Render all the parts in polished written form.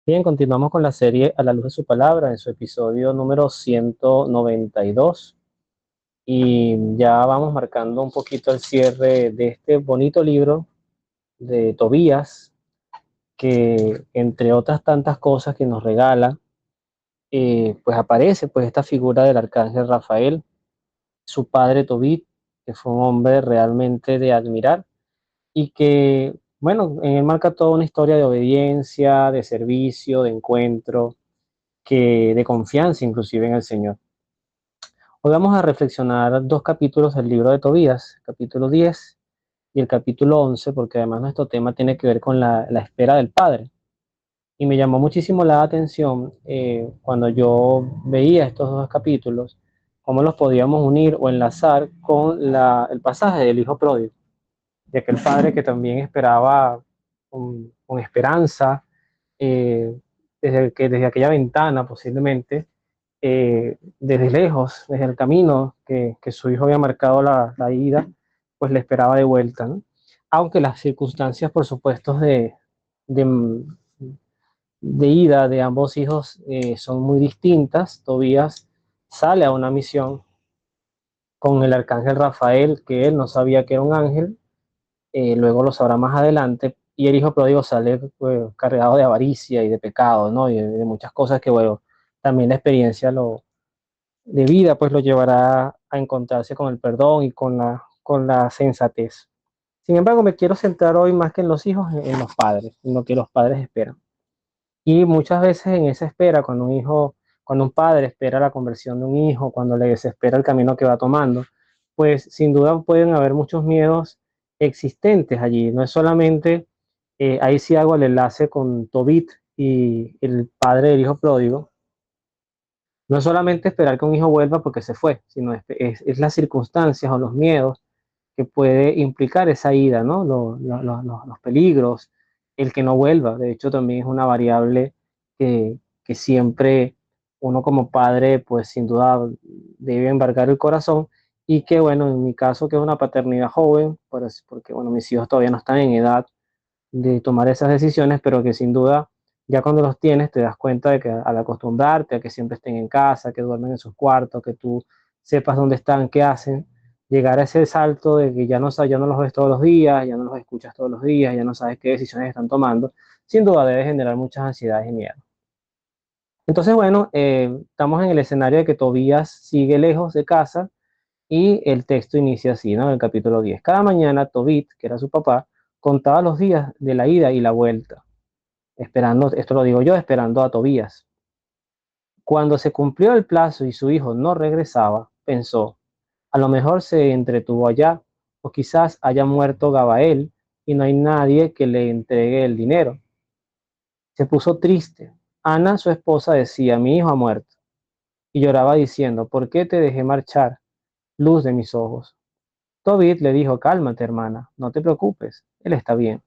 Bien, continuamos con la serie A la luz de su palabra en su episodio número 192 y ya vamos marcando un poquito el cierre de este bonito libro de Tobías, que entre otras tantas cosas que nos regala, pues aparece pues esta figura del arcángel Rafael, su padre Tobit, que fue un hombre realmente de admirar y que, bueno, en él marca toda una historia de obediencia, de servicio, de encuentro, que de confianza inclusive en el Señor. Hoy vamos a reflexionar dos capítulos del libro de Tobías, capítulo 10 y el capítulo 11, porque además nuestro tema tiene que ver con la espera del Padre. Y me llamó muchísimo la atención cuando yo veía estos dos capítulos, cómo los podíamos unir o enlazar con el pasaje del Hijo Pródigo, de aquel padre que también esperaba con esperanza, eh, desde aquella ventana posiblemente, desde lejos, desde el camino que su hijo había marcado la ida, pues le esperaba de vuelta, ¿no? Aunque las circunstancias, por supuesto, de, de ida de ambos hijos son muy distintas. Tobías sale a una misión con el arcángel Rafael, que él no sabía que era un ángel, luego lo sabrá más adelante, y el hijo pródigo sale pues, cargado de avaricia y de pecado, ¿no? Y de muchas cosas que, bueno, también la experiencia de vida pues lo llevará a encontrarse con el perdón y con la sensatez. Sin embargo, me quiero centrar hoy más que en los hijos, en los padres, en lo que los padres esperan. Y muchas veces en esa espera, cuando un padre espera la conversión de un hijo, cuando le desespera el camino que va tomando, pues sin duda pueden haber muchos miedos existentes allí. No es solamente, ahí sí hago el enlace con Tobit y el padre del hijo pródigo, no es solamente esperar que un hijo vuelva porque se fue, sino es las circunstancias o los miedos que puede implicar esa ida, ¿no? Los peligros, el que no vuelva. De hecho, también es una variable que siempre uno como padre, pues sin duda debe embargar el corazón y que, bueno, en mi caso, que es una paternidad joven, pues, porque, bueno, mis hijos todavía no están en edad de tomar esas decisiones, pero que sin duda ya cuando los tienes te das cuenta de que al acostumbrarte a que siempre estén en casa, que duermen en sus cuartos, que tú sepas dónde están, qué hacen, llegar a ese salto de que ya no los ves todos los días, ya no los escuchas todos los días, ya no sabes qué decisiones están tomando, sin duda debe generar muchas ansiedades y miedo. Entonces, bueno, estamos en el escenario de que Tobías sigue lejos de casa y el texto inicia así, ¿no? En el capítulo 10. Cada mañana Tobit, que era su papá, contaba los días de la ida y la vuelta esperando, esto lo digo yo, esperando a Tobías. Cuando se cumplió el plazo y su hijo no regresaba, pensó, a lo mejor se entretuvo allá, o quizás haya muerto Gabael y no hay nadie que le entregue el dinero. Se puso triste. Ana, su esposa, decía, mi hijo ha muerto, y lloraba diciendo, ¿por qué te dejé marchar, luz de mis ojos? Tobit le dijo, cálmate, hermana, no te preocupes, él está bien.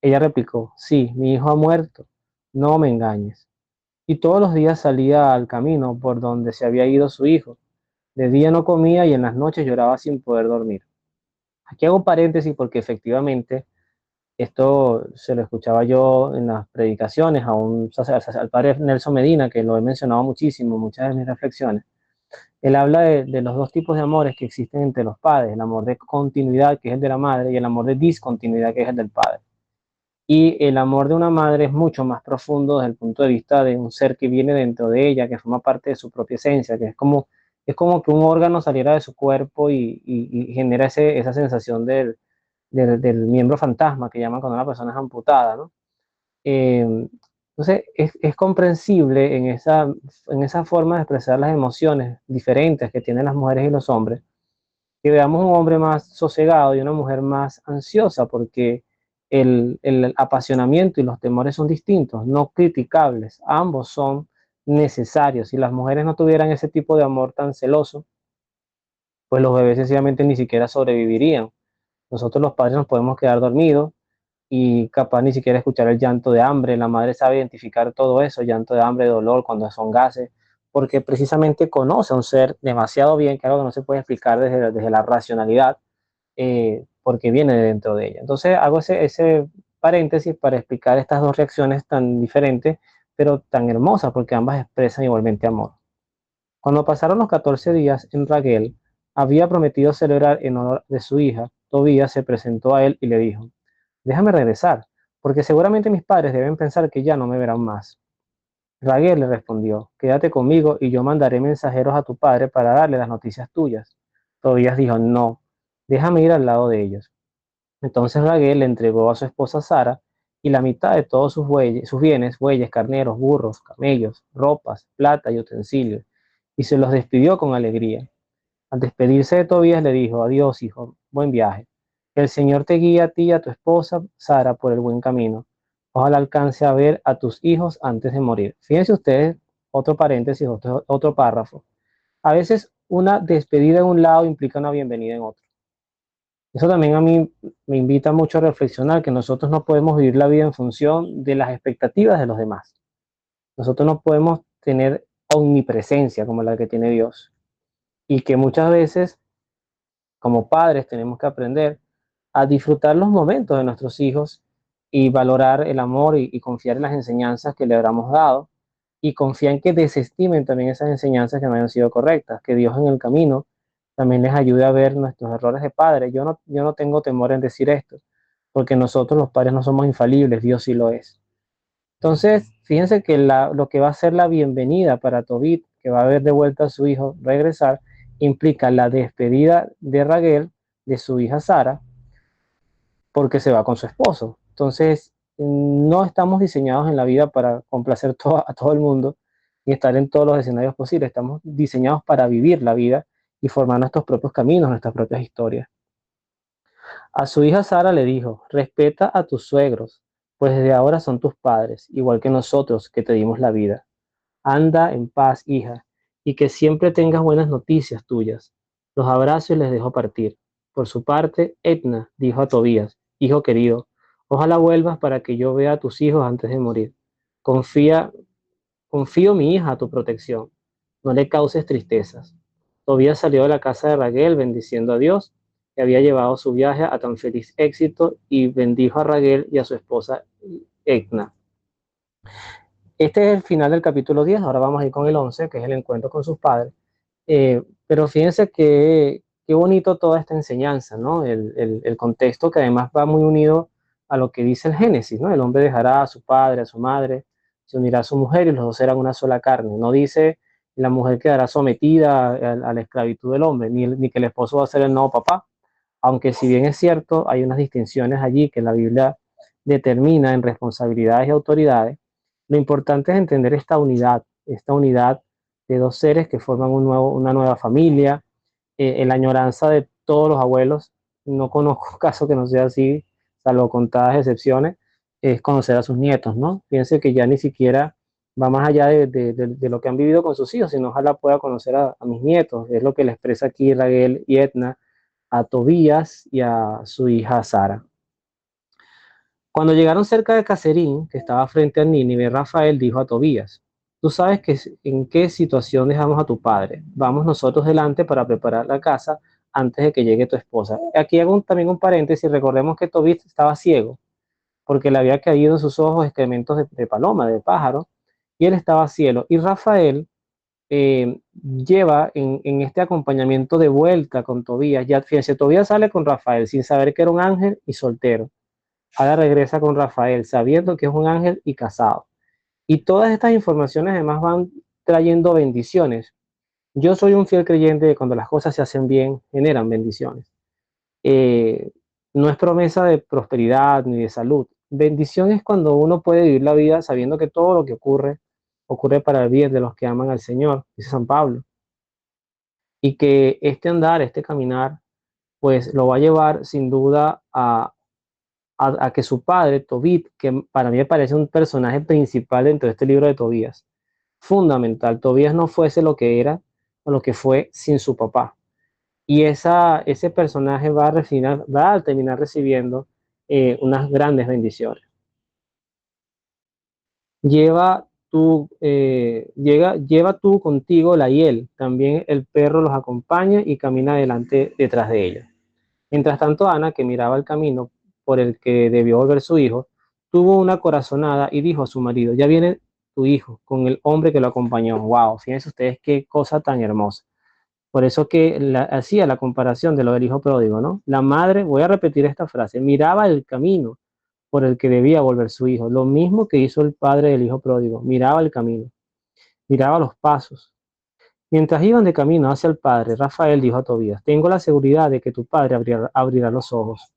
Ella replicó, sí, mi hijo ha muerto, no me engañes. Y todos los días salía al camino por donde se había ido su hijo. De día no comía y en las noches lloraba sin poder dormir. Aquí hago paréntesis porque efectivamente esto se lo escuchaba yo en las predicaciones al padre Nelson Medina, que lo he mencionado muchísimo, muchas de mis reflexiones. Él habla de los dos tipos de amores que existen entre los padres, el amor de continuidad, que es el de la madre, y el amor de discontinuidad, que es el del padre. Y el amor de una madre es mucho más profundo desde el punto de vista de un ser que viene dentro de ella, que forma parte de su propia esencia, que es como que un órgano saliera de su cuerpo y genera esa sensación del miembro fantasma que llaman cuando una persona es amputada, ¿no? Entonces es comprensible en esa forma de expresar las emociones diferentes que tienen las mujeres y los hombres, que veamos un hombre más sosegado y una mujer más ansiosa, porque el apasionamiento y los temores son distintos, no criticables, ambos son necesarios. Si las mujeres no tuvieran ese tipo de amor tan celoso, pues los bebés sencillamente ni siquiera sobrevivirían. Nosotros los padres nos podemos quedar dormidos y capaz ni siquiera escuchar el llanto de hambre. La madre sabe identificar todo eso, llanto de hambre, dolor, cuando son gases, porque precisamente conoce a un ser demasiado bien, que es algo que no se puede explicar desde la racionalidad, porque viene de dentro de ella. Entonces hago paréntesis para explicar estas dos reacciones tan diferentes, pero tan hermosas, porque ambas expresan igualmente amor. Cuando pasaron los 14 días en Raguel, había prometido celebrar en honor de su hija. Tobías se presentó a él y le dijo: déjame regresar, porque seguramente mis padres deben pensar que ya no me verán más. Raguel le respondió: quédate conmigo y yo mandaré mensajeros a tu padre para darle las noticias tuyas. Tobías dijo: no, déjame ir al lado de ellos. Entonces Raguel le entregó a su esposa Sara y la mitad de todos sus bienes, bueyes, carneros, burros, camellos, ropas, plata y utensilios, y se los despidió con alegría. Al despedirse de Tobías le dijo: adiós, hijo, buen viaje. Que el Señor te guíe a ti y a tu esposa Sara por el buen camino. Ojalá alcance a ver a tus hijos antes de morir. Fíjense ustedes, otro paréntesis, otro párrafo. A veces una despedida en un lado implica una bienvenida en otro. Eso también a mí me invita mucho a reflexionar que nosotros no podemos vivir la vida en función de las expectativas de los demás. Nosotros no podemos tener omnipresencia como la que tiene Dios. Y que muchas veces, como padres, tenemos que aprender a disfrutar los momentos de nuestros hijos y valorar el amor y confiar en las enseñanzas que le habremos dado y confiar en que desestimen también esas enseñanzas que no hayan sido correctas, que Dios en el camino también les ayude a ver nuestros errores de padre. Yo no tengo temor en decir esto, porque nosotros los padres no somos infalibles, Dios sí lo es. Entonces, fíjense que lo que va a ser la bienvenida para Tobit, que va a ver de vuelta a su hijo regresar, implica la despedida de Raguel de su hija Sara, porque se va con su esposo. Entonces, no estamos diseñados en la vida para complacer a todo el mundo y estar en todos los escenarios posibles. Estamos diseñados para vivir la vida y formar nuestros propios caminos, nuestras propias historias. A su hija Sara le dijo: respeta a tus suegros, pues desde ahora son tus padres, igual que nosotros que te dimos la vida. Anda en paz, hija, y que siempre tengas buenas noticias tuyas. Los abrazo y les dejo partir. Por su parte, Etna dijo a Tobías: hijo querido, ojalá vuelvas para que yo vea a tus hijos antes de morir. Confía, confío mi hija a tu protección. No le causes tristezas. Tobías salió de la casa de Raguel bendiciendo a Dios, que había llevado su viaje a tan feliz éxito, y bendijo a Raguel y a su esposa Etna. Este es el final del capítulo 10. Ahora vamos a ir con el 11, que es el encuentro con sus padres. Pero fíjense qué bonito toda esta enseñanza, ¿no? El contexto, que además va muy unido a lo que dice el Génesis, ¿no? El hombre dejará a su padre, a su madre, se unirá a su mujer y los dos serán una sola carne. No dice la mujer quedará sometida a la esclavitud del hombre, ni que el esposo va a ser el nuevo papá, aunque si bien es cierto, hay unas distinciones allí que la Biblia determina en responsabilidades y autoridades. Lo importante es entender esta unidad de dos seres que forman una nueva familia, en la añoranza de todos los abuelos. No conozco caso que no sea así, salvo contadas excepciones, es conocer a sus nietos, ¿no? Piense que ya ni siquiera va más allá de lo que han vivido con sus hijos, sino ojalá pueda conocer a mis nietos. Es lo que le expresa aquí Raguel y Etna a Tobías y a su hija Sara. Cuando llegaron cerca de Caserín, que estaba frente a Nínive, Rafael dijo a Tobías: tú sabes en qué situación dejamos a tu padre. Vamos nosotros delante para preparar la casa antes de que llegue tu esposa. Aquí hago también un paréntesis. Recordemos que Tobías estaba ciego porque le había caído en sus ojos excrementos de paloma, de pájaro, y él estaba ciego. Y Rafael lleva en este acompañamiento de vuelta con Tobías. Ya fíjense, Tobías sale con Rafael sin saber que era un ángel y soltero. Ahora regresa con Rafael sabiendo que es un ángel y casado. Y todas estas informaciones además van trayendo bendiciones. Yo soy un fiel creyente de cuando las cosas se hacen bien, generan bendiciones. Eh, no es promesa de prosperidad ni de salud. Bendición es cuando uno puede vivir la vida sabiendo que todo lo que ocurre, ocurre para el bien de los que aman al Señor, dice San Pablo. Y que este andar, este caminar, pues lo va a llevar sin duda a que su padre, Tobit, que para mí me parece un personaje principal dentro de este libro de Tobías, fundamental. Tobías no fuese lo que era o lo que fue sin su papá. Y ese personaje va a terminar recibiendo unas grandes bendiciones. Lleva tú contigo la hiel, también el perro los acompaña y camina adelante detrás de ellos. Mientras tanto, Ana, que miraba el camino por el que debió volver su hijo, tuvo una corazonada y dijo a su marido, ya viene tu hijo con el hombre que lo acompañó. Wow, fíjense ustedes qué cosa tan hermosa. Por eso que hacía la comparación de lo del hijo pródigo, ¿no? La madre, voy a repetir esta frase, miraba el camino por el que debía volver su hijo. Lo mismo que hizo el padre del hijo pródigo, miraba el camino, miraba los pasos. Mientras iban de camino hacia el padre, Rafael dijo a Tobías, tengo la seguridad de que tu padre abrirá los ojos.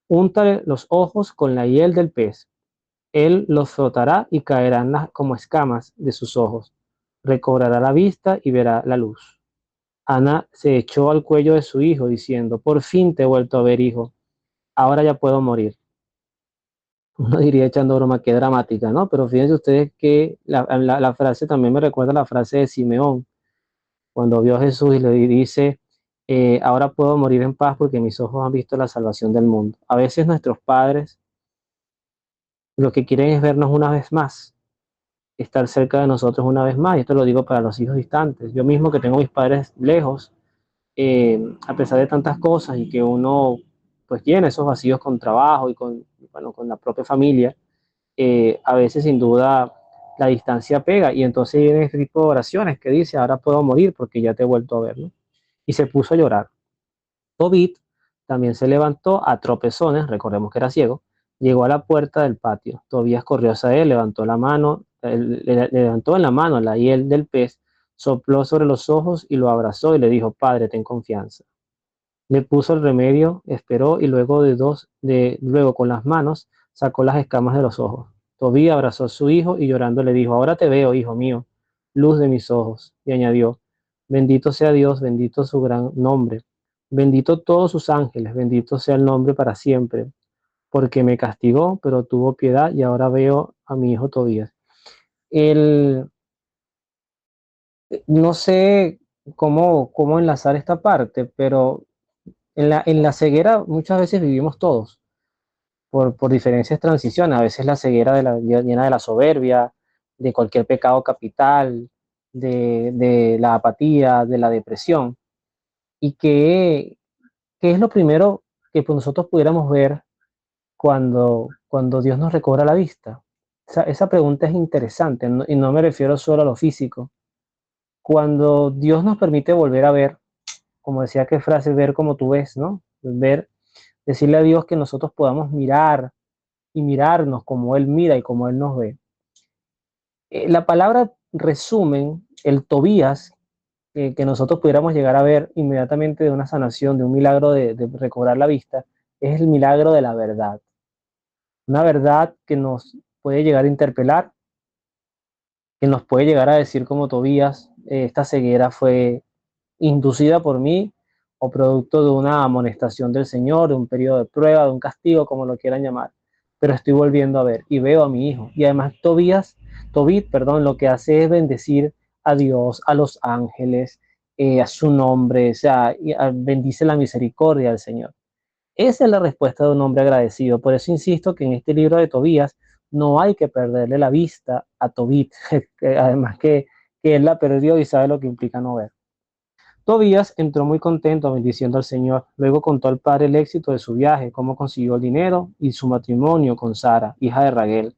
Úntale los ojos con la hiel del pez. Él los frotará y caerán como escamas de sus ojos. Recobrará la vista y verá la luz. Ana se echó al cuello de su hijo diciendo, por fin te he vuelto a ver, hijo. Ahora ya puedo morir. Uno diría echando broma, qué dramática, ¿no? Pero fíjense ustedes que la frase también me recuerda a la frase de Simeón, cuando vio a Jesús y le dice, ahora puedo morir en paz porque mis ojos han visto la salvación del mundo. A veces nuestros padres lo que quieren es vernos una vez más, estar cerca de nosotros una vez más, y esto lo digo para los hijos distantes. Yo mismo que tengo mis padres lejos, a pesar de tantas cosas y que uno pues tiene esos vacíos con trabajo y con, bueno, con la propia familia, a veces sin duda la distancia pega y entonces viene este tipo de oraciones que dice, ahora puedo morir porque ya te he vuelto a ver, ¿no? Y se puso a llorar. Tobit también se levantó a tropezones, recordemos que era ciego, llegó a la puerta del patio. Tobías corrió hacia él, levantó la mano, le levantó en la mano la hiel del pez, sopló sobre los ojos y lo abrazó y le dijo, Padre, ten confianza. Le puso el remedio, esperó y luego con las manos sacó las escamas de los ojos. Tobías abrazó a su hijo y llorando le dijo, ahora te veo, hijo mío, luz de mis ojos. Y añadió, bendito sea Dios, bendito su gran nombre, bendito todos sus ángeles, bendito sea el nombre para siempre, porque me castigó, pero tuvo piedad y ahora veo a mi hijo Tobías. El, no sé cómo enlazar esta parte, pero en la ceguera muchas veces vivimos todos por diferentes transiciones. A veces la ceguera llena de la soberbia, de cualquier pecado capital, de la apatía, de la depresión. ¿Y qué es lo primero que pues, nosotros pudiéramos ver cuando Dios nos recobra la vista? Esa pregunta es interesante, ¿no? Y no me refiero solo a lo físico. Cuando Dios nos permite volver a ver, como decía qué frase, ver como tú ves, ¿no? Ver, decirle a Dios que nosotros podamos mirar y mirarnos como Él mira y como Él nos ve. La palabra resumen, el Tobías, que nosotros pudiéramos llegar a ver inmediatamente de una sanación, de un milagro de recobrar la vista, es el milagro de la verdad. Una verdad que nos puede llegar a interpelar, que nos puede llegar a decir como Tobías, esta ceguera fue inducida por mí o producto de una amonestación del Señor, de un periodo de prueba, de un castigo, como lo quieran llamar. Pero estoy volviendo a ver y veo a mi hijo. Y además Tobit, perdón, lo que hace es bendecir a Dios, a los ángeles, a su nombre, o sea, bendice la misericordia del Señor. Esa es la respuesta de un hombre agradecido. Por eso insisto que en este libro de Tobías no hay que perderle la vista a Tobit, además que él la perdió y sabe lo que implica no ver. Tobías entró muy contento bendiciendo al Señor. Luego contó al padre el éxito de su viaje, cómo consiguió el dinero y su matrimonio con Sara, hija de Raguel,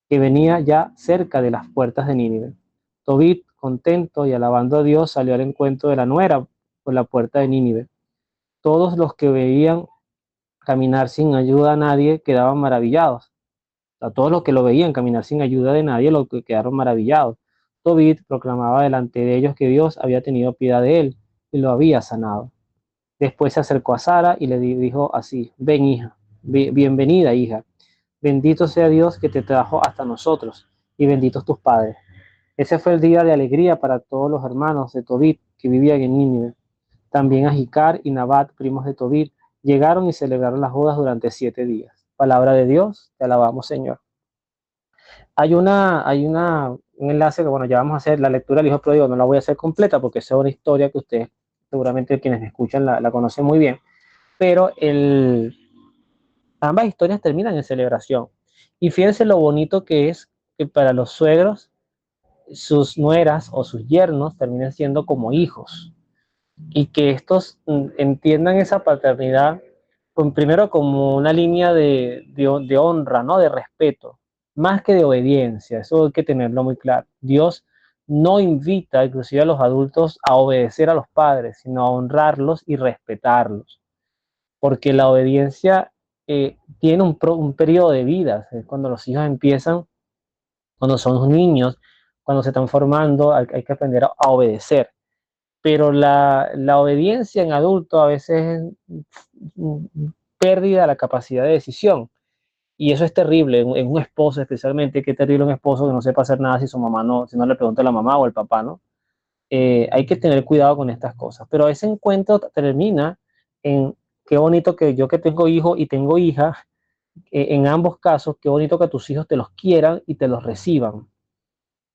que venía ya cerca de las puertas de Nínive. Tobit, contento y alabando a Dios, salió al encuentro de la nuera por la puerta de Nínive. Todos los que veían caminar sin ayuda a nadie quedaban maravillados. A todos los que lo veían caminar sin ayuda de nadie lo que quedaron maravillados. Tobit proclamaba delante de ellos que Dios había tenido piedad de él y lo había sanado. Después se acercó a Sara y le dijo así, ven hija, bienvenida hija, bendito sea Dios que te trajo hasta nosotros y benditos tus padres. Ese fue el día de alegría para todos los hermanos de Tobit que vivían en Nínive. También Ajicar y Nabat, primos de Tobit, llegaron y celebraron las bodas durante 7 días. Palabra de Dios, te alabamos Señor. Un enlace que, bueno, ya vamos a hacer la lectura del Hijo Pródigo, no la voy a hacer completa porque esa es una historia que ustedes, seguramente quienes me escuchan, la conocen muy bien, pero ambas historias terminan en celebración. Y fíjense lo bonito que es que para los suegros, sus nueras o sus yernos terminen siendo como hijos y que estos entiendan esa paternidad primero como una línea de honra, ¿no? De respeto, más que de obediencia. Eso hay que tenerlo muy claro. Dios no invita inclusive a los adultos a obedecer a los padres, sino a honrarlos y respetarlos, porque la obediencia tiene un periodo de vida. Es cuando los hijos empiezan, cuando son niños, cuando se están formando, hay que aprender a obedecer. Pero la obediencia en adulto a veces es pérdida de la capacidad de decisión. Y eso es terrible en un esposo especialmente. Qué terrible un esposo que no sepa hacer nada si su mamá no, si no le pregunta a la mamá o al papá, ¿no? Hay que tener cuidado con estas cosas. Pero ese encuentro termina en qué bonito que yo que tengo hijo y tengo hija, en ambos casos, qué bonito que tus hijos te los quieran y te los reciban.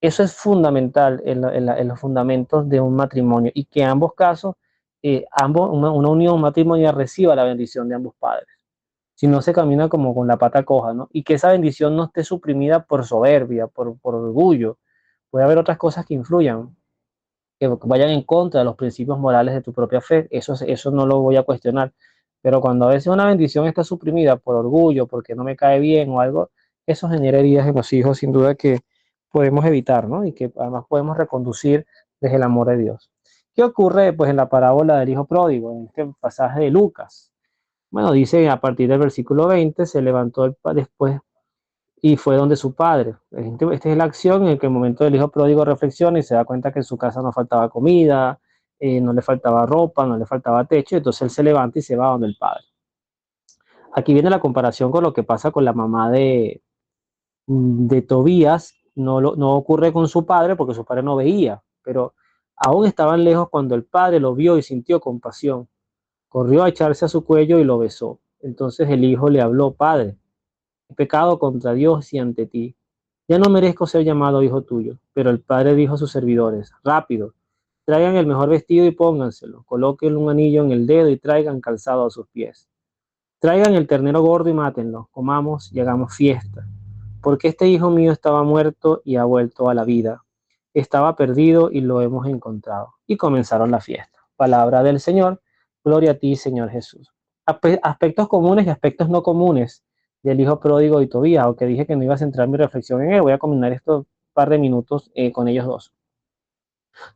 Eso es fundamental en los fundamentos de un matrimonio y que ambos casos, una unión, un matrimonio reciba la bendición de ambos padres. Si no se camina como con la pata coja, ¿no? Y que esa bendición no esté suprimida por soberbia, por orgullo. Puede haber otras cosas que influyan, que vayan en contra de los principios morales de tu propia fe. Eso no lo voy a cuestionar. Pero cuando a veces una bendición está suprimida por orgullo, porque no me cae bien o algo, eso genera heridas en los hijos, sin duda que podemos evitar, ¿no? Y que además podemos reconducir desde el amor de Dios. ¿Qué ocurre, pues, en la parábola del hijo pródigo, en este pasaje de Lucas? Bueno, dice a partir del versículo 20, se levantó después y fue donde su padre. Esta es la acción en el que el momento del hijo pródigo reflexiona y se da cuenta que en su casa no faltaba comida, no le faltaba ropa, no le faltaba techo, entonces él se levanta y se va donde el padre. Aquí viene la comparación con lo que pasa con la mamá de Tobías. No ocurre con su padre porque su padre no veía, pero aún estaban lejos cuando el padre lo vio y sintió compasión. Corrió a echarse a su cuello y lo besó. Entonces el hijo le habló: Padre, he pecado contra Dios y ante ti. Ya no merezco ser llamado hijo tuyo. Pero el padre dijo a sus servidores: Rápido, traigan el mejor vestido y pónganselo. Coloquen un anillo en el dedo y traigan calzado a sus pies. Traigan el ternero gordo y mátenlo. Comamos y hagamos fiesta. Porque este hijo mío estaba muerto y ha vuelto a la vida. Estaba perdido y lo hemos encontrado. Y comenzaron la fiesta. Palabra del Señor. Gloria a ti, Señor Jesús. Aspectos comunes y aspectos no comunes del hijo pródigo y Tobías, aunque dije que no iba a centrar mi reflexión en él, voy a combinar estos par de minutos con ellos dos.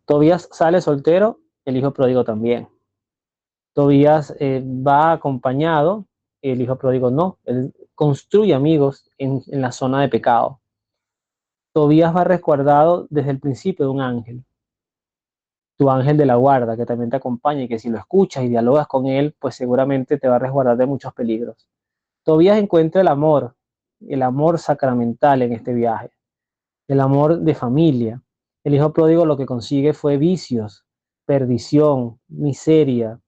Tobías sale soltero, el hijo pródigo también. Tobías va acompañado, el hijo pródigo no. Él construye amigos en la zona de pecado. Tobías va resguardado desde el principio de un ángel, tu ángel de la guarda, que también te acompaña y que si lo escuchas y dialogas con él, pues seguramente te va a resguardar de muchos peligros. Tobías encuentra el amor sacramental en este viaje, el amor de familia. El hijo pródigo lo que consigue fue vicios, perdición, miseria,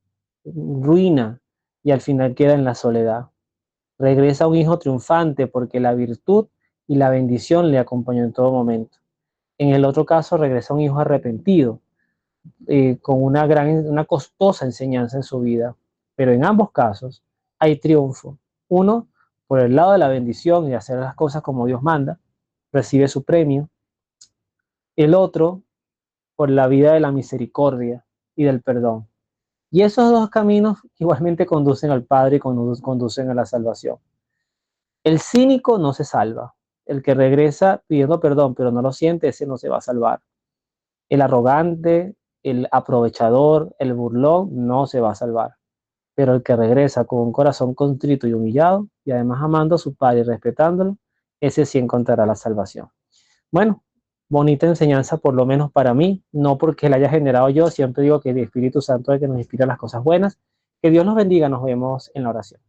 ruina, y al final queda en la soledad. Regresa un hijo triunfante porque la virtud y la bendición le acompañó en todo momento. En el otro caso regresa un hijo arrepentido, con una costosa enseñanza en su vida. Pero en ambos casos hay triunfo. Uno, por el lado de la bendición y de hacer las cosas como Dios manda, recibe su premio. El otro, por la vida de la misericordia y del perdón. Y esos dos caminos igualmente conducen al Padre y conducen a la salvación. El cínico no se salva. El que regresa pidiendo perdón pero no lo siente, ese no se va a salvar. El arrogante, el aprovechador, el burlón, no se va a salvar. Pero el que regresa con un corazón contrito y humillado, y además amando a su padre y respetándolo, ese sí encontrará la salvación. Bueno, bonita enseñanza por lo menos para mí, no porque la haya generado yo, siempre digo que el Espíritu Santo es el que nos inspira las cosas buenas. Que Dios nos bendiga, nos vemos en la oración.